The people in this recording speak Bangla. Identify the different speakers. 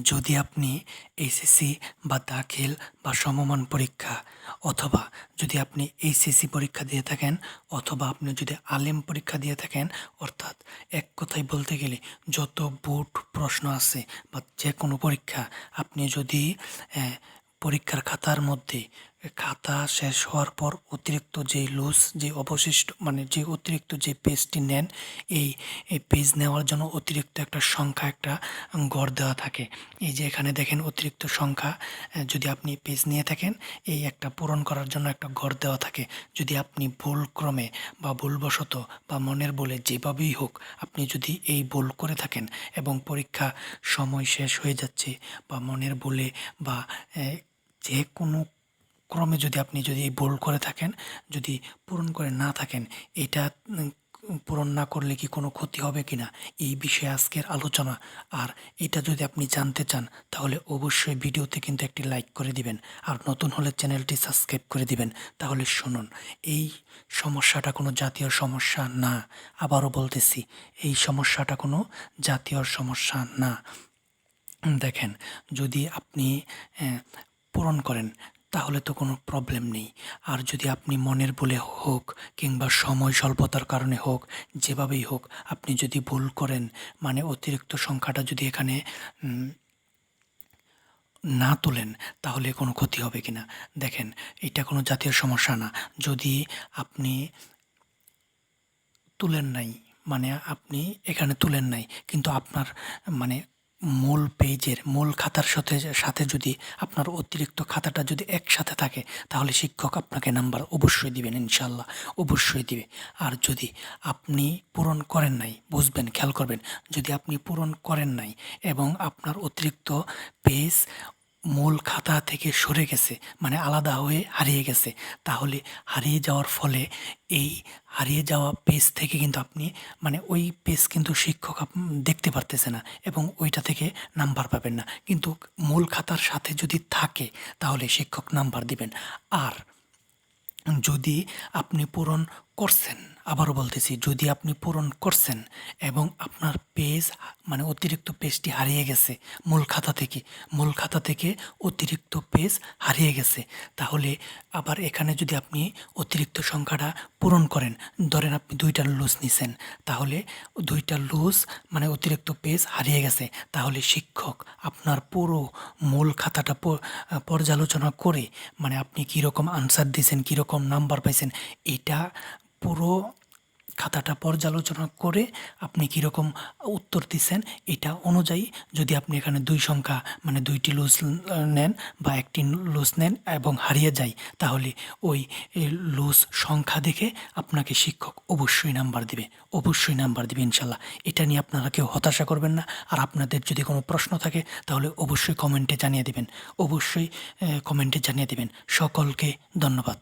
Speaker 1: যদি আপনি এইচএসসি বা দাখিল বা সমমান পরীক্ষা অথবা যদি আপনি এইচএসসি পরীক্ষা দিয়ে থাকেন অথবা আপনি যদি আলেম পরীক্ষা দিয়ে থাকেন, অর্থাৎ এক কথায় বলতে গেলে যত বোর্ড প্রশ্ন আছে বা যে কোনো পরীক্ষা আপনি যদি পরীক্ষার খাতার মধ্যে খাতা শেষ হওয়ার পর অতিরিক্ত যে লুজ যে অবশিষ্ট মানে যে অতিরিক্ত যে পেজটি নেন, এই পেজ নেওয়ার জন্য অতিরিক্ত একটা সংখ্যা একটা গড় দেওয়া থাকে। এই যে এখানে দেখেন অতিরিক্ত সংখ্যা, যদি আপনি পেজ নিয়ে থাকেন এই একটা পূরণ করার জন্য একটা গড় দেওয়া থাকে। যদি আপনি ভুলক্রমে বা ভুলবশত বা মনের বলে যেভাবেই হোক আপনি যদি এই ভুল করে থাকেন এবং পরীক্ষা সময় শেষ হয়ে যাচ্ছে বা মনের বলে বা যে কোনো ক্রমে যদি আপনি যদি এই ভুল করে থাকেন, যদি পূরণ করে না থাকেন, এটা পূরণ না করলে কি কোনো ক্ষতি হবে কি না, এই বিষয়ে আজকের আলোচনা। আর এটা যদি আপনি জানতে চান তাহলে অবশ্যই ভিডিওতে কিন্তু একটি লাইক করে দিবেন, আর নতুন হলে চ্যানেলটি সাবস্ক্রাইব করে দিবেন। তাহলে শুনুন, এই সমস্যাটা কোনো জাতীয় সমস্যা না। আবারও বলতেছি, এই সমস্যাটা কোনো জাতীয় সমস্যা না। দেখেন, যদি আপনি পূরণ করেন তাহলে তো কোনো প্রবলেম নেই। আর যদি আপনি মনের ভুলে হোক কিংবা সময় স্বল্পতার কারণে হোক, যেভাবেই হোক আপনি যদি ভুল করেন, মানে অতিরিক্ত সংখ্যাটা যদি এখানে না তোলেন তাহলে কোনো ক্ষতি হবে কি না। দেখেন, এটা কোনো জাতীয় সমস্যা না। যদি আপনি তুলেন নাই, মানে আপনি এখানে তুলেন নাই কিন্তু আপনার মানে মূল পেজের মূল খাতার সাথে সাথে যদি আপনার অতিরিক্ত খাতাটা যদি একসাথে থাকে তাহলে শিক্ষক আপনাকে নাম্বার অবশ্যই দিবেন, ইনশাল্লাহ অবশ্যই দিবে। আর যদি আপনি পূরণ করেন নাই, বুঝবেন, খেয়াল করবেন, যদি আপনি পূরণ করেন নাই এবং আপনার অতিরিক্ত পেজ মূল খাতা থেকে সরে গেছে, মানে আলাদা হয়ে হারিয়ে গেছে, তাহলে হারিয়ে যাওয়ার ফলে এই হারিয়ে যাওয়া পেজ থেকে কিন্তু আপনি মানে ওই পেজ কিন্তু শিক্ষক দেখতে পারতেছে না এবং ওইটা থেকে নাম্বার পাবেন না। কিন্তু মূল খাতার সাথে যদি থাকে তাহলে শিক্ষক নাম্বার দিবেন। আর যদি আপনি পূরণ করছেন, আবারও বলতেছি, যদি আপনি পূরণ করছেন এবং আপনার পেজ মানে অতিরিক্ত পেজটি হারিয়ে গেছে মূল খাতা থেকে অতিরিক্ত পেজ হারিয়ে গেছে, তাহলে আবার এখানে যদি আপনি অতিরিক্ত সংখ্যাটা পূরণ করেন, ধরেন আপনি 2টা লুজ নিছেন, তাহলে 2টা লুজ মানে অতিরিক্ত পেজ হারিয়ে গেছে, তাহলে শিক্ষক আপনার পুরো মূল খাতাটা পর্যালোচনা করে, মানে আপনি কীরকম আনসার দিয়েছেন, কীরকম নাম্বার পাইছেন, এটা পুরো খাতাটা পর্যালোচনা করে আপনি কীরকম উত্তর দিচ্ছেন এটা অনুযায়ী যদি আপনি এখানে 2 সংখ্যা মানে 2টি লুজ নেন বা একটি লুজ নেন এবং হারিয়ে যায়, তাহলে ওই লুজ সংখ্যা দেখে আপনাকে শিক্ষক অবশ্যই নাম্বার দিবে, অবশ্যই নাম্বার দিবে ইনশাল্লাহ। এটা নিয়ে আপনারা কেউ হতাশা করবেন না। আর আপনাদের যদি কোনো প্রশ্ন থাকে তাহলে অবশ্যই কমেন্টে জানিয়ে দিবেন, অবশ্যই কমেন্টে জানিয়ে দিবেন। সকলকে ধন্যবাদ।